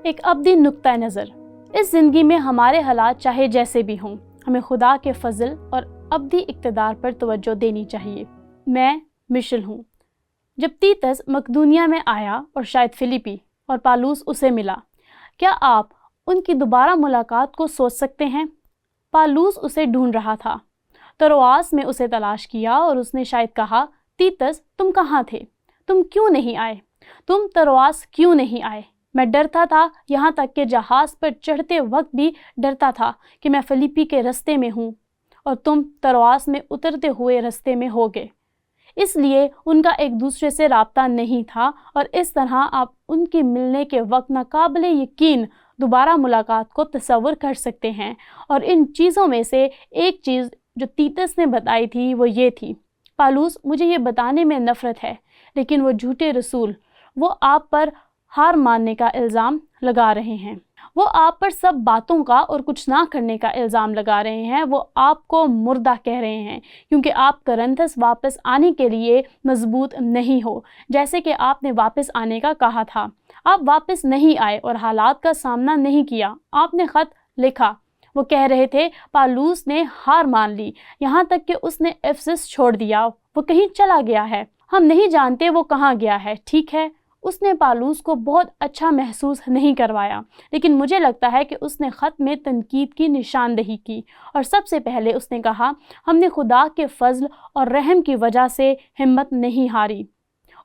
ایک ابدی نقطہ نظر۔ اس زندگی میں ہمارے حالات چاہے جیسے بھی ہوں، ہمیں خدا کے فضل اور ابدی اقتدار پر توجہ دینی چاہیے۔ میں مشل ہوں۔ جب تیتس مقدونیہ میں آیا اور شاید فلیپی اور پالوس اسے ملا، کیا آپ ان کی دوبارہ ملاقات کو سوچ سکتے ہیں؟ پالوس اسے ڈھونڈ رہا تھا۔ ترواس میں اسے تلاش کیا اور اس نے شاید کہا، تیتس تم کہاں تھے؟ تم کیوں نہیں آئے؟ تم ترواس کیوں نہیں آئے؟ میں ڈرتا تھا، یہاں تک کہ جہاز پر چڑھتے وقت بھی ڈرتا تھا کہ میں فلیپی کے رستے میں ہوں اور تم ترواس میں اترتے ہوئے رستے میں ہوگے۔ اس لیے ان کا ایک دوسرے سے رابطہ نہیں تھا اور اس طرح آپ ان کی ملنے کے وقت ناقابل یقین دوبارہ ملاقات کو تصور کر سکتے ہیں۔ اور ان چیزوں میں سے ایک چیز جو تیتس نے بتائی تھی وہ یہ تھی، پالوس مجھے یہ بتانے میں نفرت ہے، لیکن وہ جھوٹے رسول، وہ آپ پر ہار ماننے کا الزام لگا رہے ہیں، وہ آپ پر سب باتوں کا اور کچھ نہ کرنے کا الزام لگا رہے ہیں، وہ آپ کو مردہ کہہ رہے ہیں کیونکہ آپ کرنتھس واپس آنے کے لیے مضبوط نہیں ہو جیسے کہ آپ نے واپس آنے کا کہا تھا۔ آپ واپس نہیں آئے اور حالات کا سامنا نہیں کیا، آپ نے خط لکھا۔ وہ کہہ رہے تھے پالوس نے ہار مان لی، یہاں تک کہ اس نے افسس چھوڑ دیا، وہ کہیں چلا گیا ہے، ہم نہیں جانتے وہ کہاں گیا ہے۔ ٹھیک ہے، اس نے پالوس کو بہت اچھا محسوس نہیں کروایا، لیکن مجھے لگتا ہے کہ اس نے خط میں تنقید کی نشاندہی کی، اور سب سے پہلے اس نے کہا، ہم نے خدا کے فضل اور رحم کی وجہ سے ہمت نہیں ہاری۔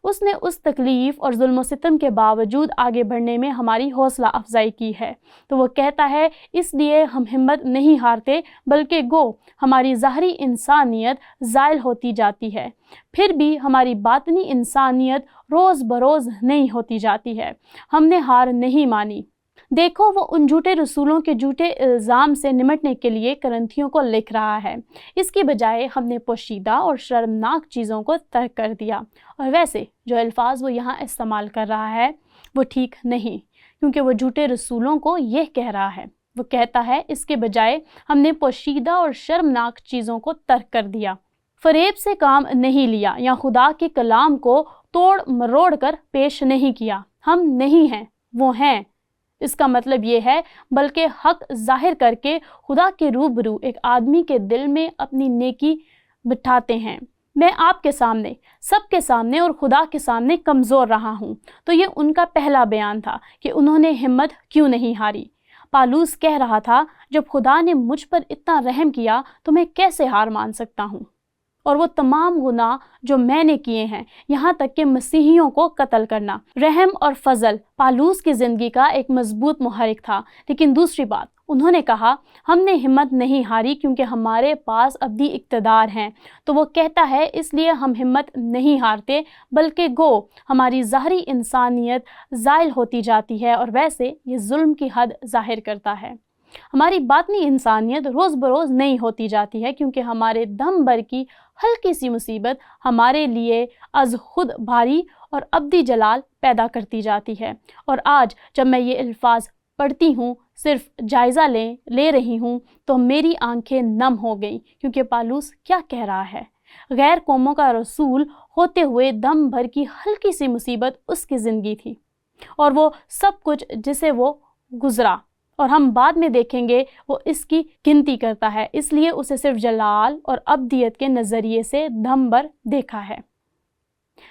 اس نے اس تکلیف اور ظلم و ستم کے باوجود آگے بڑھنے میں ہماری حوصلہ افزائی کی ہے۔ تو وہ کہتا ہے، اس لیے ہم ہمت نہیں ہارتے، بلکہ گو ہماری ظاہری انسانیت زائل ہوتی جاتی ہے، پھر بھی ہماری باطنی انسانیت روز بروز نئی ہوتی جاتی ہے۔ ہم نے ہار نہیں مانی۔ دیکھو، وہ ان جھوٹے رسولوں کے جھوٹے الزام سے نمٹنے کے لیے کرنتھیوں کو لکھ رہا ہے۔ اس کی بجائے ہم نے پوشیدہ اور شرمناک چیزوں کو ترک کر دیا۔ اور ویسے جو الفاظ وہ یہاں استعمال کر رہا ہے وہ ٹھیک نہیں، کیونکہ وہ جھوٹے رسولوں کو یہ کہہ رہا ہے۔ وہ کہتا ہے، اس کے بجائے ہم نے پوشیدہ اور شرمناک چیزوں کو ترک کر دیا، فریب سے کام نہیں لیا یا خدا کے کلام کو توڑ مروڑ کر پیش نہیں کیا۔ ہم نہیں ہیں، وہ ہیں۔ اس کا مطلب یہ ہے، بلکہ حق ظاہر کر کے خدا کے روبرو ایک آدمی کے دل میں اپنی نیکی بٹھاتے ہیں۔ میں آپ کے سامنے، سب کے سامنے اور خدا کے سامنے کمزور رہا ہوں۔ تو یہ ان کا پہلا بیان تھا کہ انہوں نے ہمت کیوں نہیں ہاری۔ پالوس کہہ رہا تھا، جب خدا نے مجھ پر اتنا رحم کیا تو میں کیسے ہار مان سکتا ہوں؟ اور وہ تمام گناہ جو میں نے کیے ہیں، یہاں تک کہ مسیحیوں کو قتل کرنا۔ رحم اور فضل پالوس کی زندگی کا ایک مضبوط محرک تھا۔ لیکن دوسری بات، انہوں نے کہا، ہم نے ہمت نہیں ہاری کیونکہ ہمارے پاس ابدی اقتدار ہیں۔ تو وہ کہتا ہے، اس لیے ہم ہمت نہیں ہارتے، بلکہ گو ہماری ظاہری انسانیت زائل ہوتی جاتی ہے، اور ویسے یہ ظلم کی حد ظاہر کرتا ہے۔ ہماری باطنی انسانیت روز بروز نئی ہوتی جاتی ہے، کیونکہ ہمارے دم بھر کی ہلکی سی مصیبت ہمارے لیے از خود بھاری اور ابدی جلال پیدا کرتی جاتی ہے۔ اور آج جب میں یہ الفاظ پڑھتی ہوں، صرف جائزہ لے رہی ہوں، تو میری آنکھیں نم ہو گئیں، کیونکہ پالوس کیا کہہ رہا ہے؟ غیر قوموں کا رسول ہوتے ہوئے دم بھر کی ہلکی سی مصیبت اس کی زندگی تھی، اور وہ سب کچھ جسے وہ گزرا، اور ہم بعد میں دیکھیں گے وہ اس کی گنتی کرتا ہے، اس لیے اسے صرف جلال اور ابدیت کے نظریے سے دم بھر دیکھا ہے۔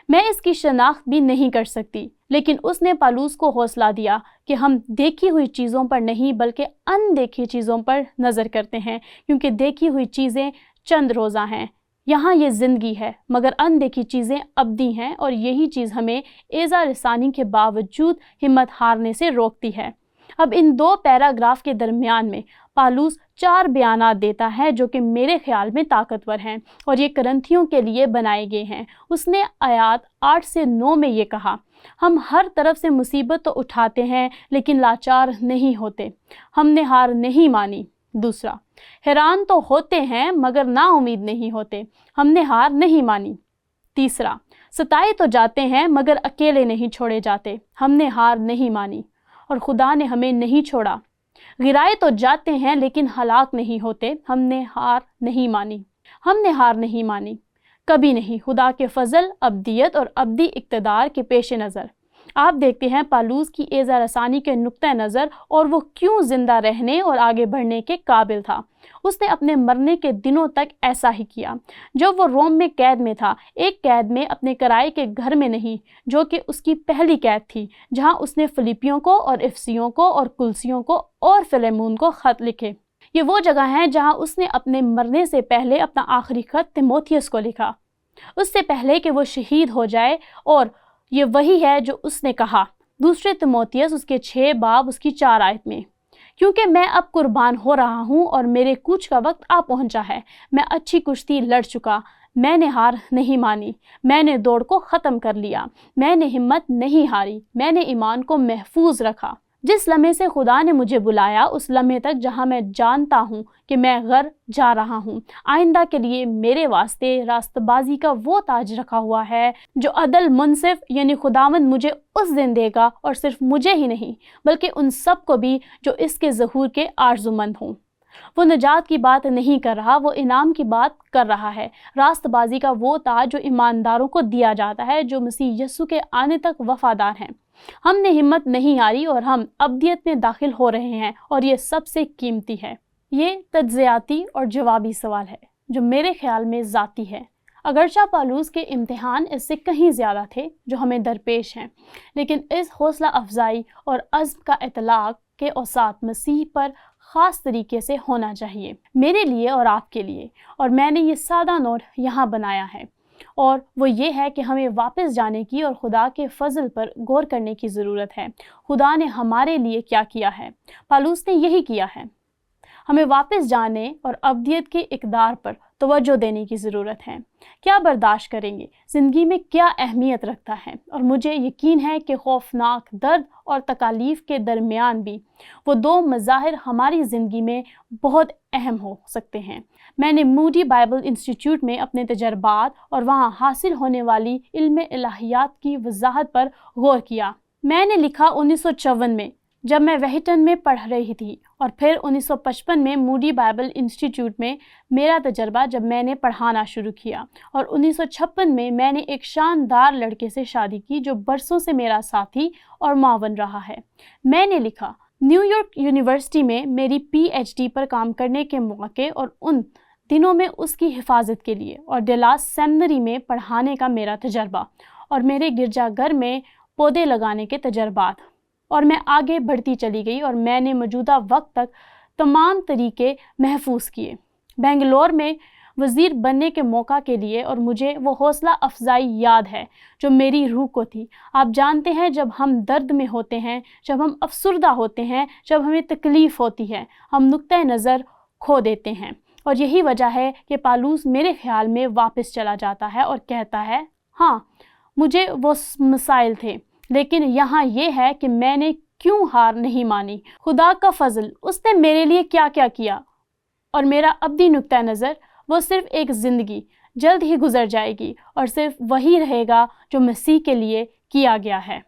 میں اس کی شناخت بھی نہیں کر سکتی، لیکن اس نے پالوس کو حوصلہ دیا کہ ہم دیکھی ہوئی چیزوں پر نہیں بلکہ ان دیکھی چیزوں پر نظر کرتے ہیں، کیونکہ دیکھی ہوئی چیزیں چند روزہ ہیں، یہاں یہ زندگی ہے، مگر ان دیکھی چیزیں ابدی ہیں، اور یہی چیز ہمیں ایذا رسانی کے باوجود ہمت ہارنے سے روکتی ہے۔ اب ان دو پیراگراف کے درمیان میں پالوس 4 بیانات دیتا ہے جو کہ میرے خیال میں طاقتور ہیں، اور یہ کرنتھیوں کے لیے بنائے گئے ہیں۔ اس نے آیات 8 سے 9 میں یہ کہا، ہم ہر طرف سے مصیبت تو اٹھاتے ہیں لیکن لاچار نہیں ہوتے، ہم نے ہار نہیں مانی۔ دوسرا، حیران تو ہوتے ہیں مگر نا امید نہیں ہوتے، ہم نے ہار نہیں مانی۔ تیسرا، ستائے تو جاتے ہیں مگر اکیلے نہیں چھوڑے جاتے، ہم نے ہار نہیں مانی، اور خدا نے ہمیں نہیں چھوڑا۔ گرائے تو جاتے ہیں لیکن ہلاک نہیں ہوتے، ہم نے ہار نہیں مانی۔ ہم نے ہار نہیں مانی، کبھی نہیں، خدا کے فضل، ابدیت اور ابدی اقتدار کے پیش نظر۔ آپ دیکھتے ہیں پالوس کی اعزا رسانی کے نقطہ نظر اور وہ کیوں زندہ رہنے اور آگے بڑھنے کے قابل تھا۔ اس نے اپنے مرنے کے دنوں تک ایسا ہی کیا۔ جب وہ روم میں قید میں تھا، ایک قید میں اپنے کرائے کے گھر میں نہیں، جو کہ اس کی پہلی قید تھی، جہاں اس نے فلیپیوں کو اور افسیوں کو اور کلسیوں کو اور فلیمون کو خط لکھے۔ یہ وہ جگہ ہیں جہاں اس نے اپنے مرنے سے پہلے اپنا آخری خط تیموتھیوس کو لکھا، اس سے پہلے کہ وہ شہید ہو جائے، اور یہ وہی ہے جو اس نے کہا دوسرے تیموتھیوس اس کے 6 باب اس کی 4 آیت میں، کیونکہ میں اب قربان ہو رہا ہوں اور میرے کوچ کا وقت آ پہنچا ہے، میں اچھی کشتی لڑ چکا، میں نے ہار نہیں مانی، میں نے دوڑ کو ختم کر لیا، میں نے ہمت نہیں ہاری، میں نے ایمان کو محفوظ رکھا۔ جس لمحے سے خدا نے مجھے بلایا اس لمحے تک جہاں میں جانتا ہوں کہ میں غر جا رہا ہوں، آئندہ کے لیے میرے واسطے راست بازی کا وہ تاج رکھا ہوا ہے جو عدل منصف یعنی خداوند مجھے اس دن دے گا، اور صرف مجھے ہی نہیں بلکہ ان سب کو بھی جو اس کے ظہور کے آرزومند ہوں۔ وہ نجات کی بات نہیں کر رہا، وہ انعام کی بات کر رہا ہے، راست بازی کا وہ تاج جو ایمانداروں کو دیا جاتا ہے، جو مسیح یسوع کے آنے تک وفادار ہیں۔ ہم نے ہمت نہیں ہاری اور ہم ابدیت میں داخل ہو رہے ہیں، اور یہ سب سے قیمتی ہے۔ یہ تجزیاتی اور جوابی سوال ہے جو میرے خیال میں ذاتی ہے۔ اگرچہ پالوس کے امتحان اس سے کہیں زیادہ تھے جو ہمیں درپیش ہیں، لیکن اس حوصلہ افزائی اور عزم کا اطلاق کے اوساط مسیح پر خاص طریقے سے ہونا چاہیے، میرے لیے اور آپ کے لیے، اور میں نے یہ سادہ نوٹ یہاں بنایا ہے، اور وہ یہ ہے کہ ہمیں واپس جانے کی اور خدا کے فضل پر غور کرنے کی ضرورت ہے۔ خدا نے ہمارے لیے کیا کیا ہے؟ پالوس نے یہی کیا ہے۔ ہمیں واپس جانے اور ابدیت کے اقدار پر توجہ دینے کی ضرورت ہے۔ کیا برداشت کریں گے زندگی میں کیا اہمیت رکھتا ہے؟ اور مجھے یقین ہے کہ خوفناک درد اور تکالیف کے درمیان بھی وہ 2 مظاہر ہماری زندگی میں بہت اہم ہو سکتے ہیں۔ میں نے موڈی بائبل انسٹیٹیوٹ میں اپنے تجربات اور وہاں حاصل ہونے والی علم الہیات کی وضاحت پر غور کیا۔ میں نے لکھا 1954 میں جب میں وہیٹن میں پڑھ رہی تھی، اور پھر 1955 میں موڈی بائبل انسٹیٹیوٹ میں میرا تجربہ جب میں نے پڑھانا شروع کیا، اور 1956 میں نے ایک شاندار لڑکے سے شادی کی جو برسوں سے میرا ساتھی اور معاون رہا ہے۔ میں نے لکھا نیو یارک یونیورسٹی میں میری PhD پر کام کرنے کے موقع اور ان دنوں میں اس کی حفاظت کے لیے، اور ڈیلاس سیمنری میں پڑھانے کا میرا تجربہ، اور میرے گرجا گھر میں پودے لگانے کے تجربات، اور میں آگے بڑھتی چلی گئی، اور میں نے موجودہ وقت تک تمام طریقے محفوظ کیے بنگلور میں وزیر بننے کے موقع کے لیے، اور مجھے وہ حوصلہ افزائی یاد ہے جو میری روح کو تھی۔ آپ جانتے ہیں جب ہم درد میں ہوتے ہیں، جب ہم افسردہ ہوتے ہیں، جب ہمیں تکلیف ہوتی ہے، ہم نقطہ نظر کھو دیتے ہیں، اور یہی وجہ ہے کہ پالوس میرے خیال میں واپس چلا جاتا ہے اور کہتا ہے ہاں مجھے وہ مسائل تھے، لیکن یہاں یہ ہے کہ میں نے کیوں ہار نہیں مانی، خدا کا فضل، اس نے میرے لیے کیا کیا کیا، اور میرا ابدی نقطہ نظر وہ صرف ایک زندگی جلد ہی گزر جائے گی، اور صرف وہی رہے گا جو مسیح کے لیے کیا گیا ہے۔